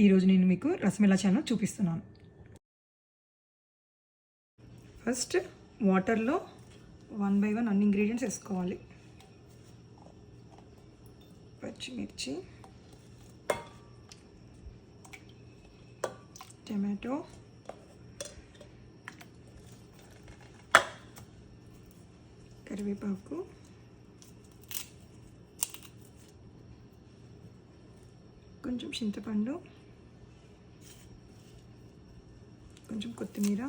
ఈరోజు నేను మీకు రసం ఎలా చేయాలో చూపిస్తున్నాను. ఫస్ట్ వాటర్లో 1 by 1 అన్ని ఇంగ్రీడియంట్స్ వేసుకోవాలి. పచ్చిమిర్చి, టమాటో, కరివేపాకు, కొంచెం చింతపండు, కొంచెం కొత్తిమీర,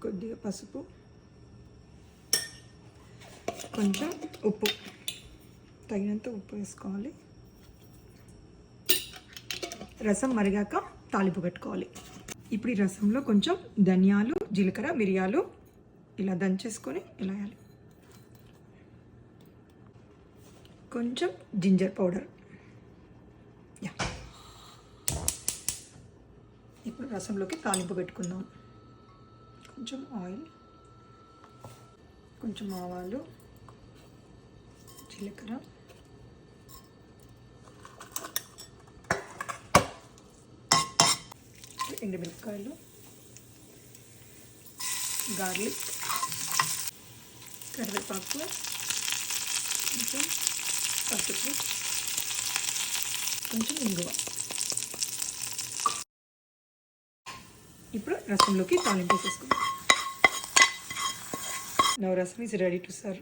కొద్దిగా పసుపు, కొంచెం ఉప్పు, తగినంత ఉప్పు వేసుకోవాలి. రసం మరిగాక తాలింపు పెట్టుకోవాలి. ఇప్పుడు ఈ రసంలో కొంచెం ధనియాలు, జీలకర్ర, మిరియాలు ఇలా దంచేసుకొని ఇలా వేయాలి. కొంచెం జింజర్ పౌడర్. ఇప్పుడు రసంలోకి తాలింపు పెట్టుకుందాం. కొంచెం ఆయిల్, కొంచెం ఆవాలు, జీలకర్ర, ఎండుమిరపకాయలు, గార్లిక్, కరివేపాకు, కొంచెం పసుపు, కొంచెం ఇంగువ. ఇప్పుడు రసంలోకి తాలింపు వేసేసుకుందాం. Now rasam is ready to serve.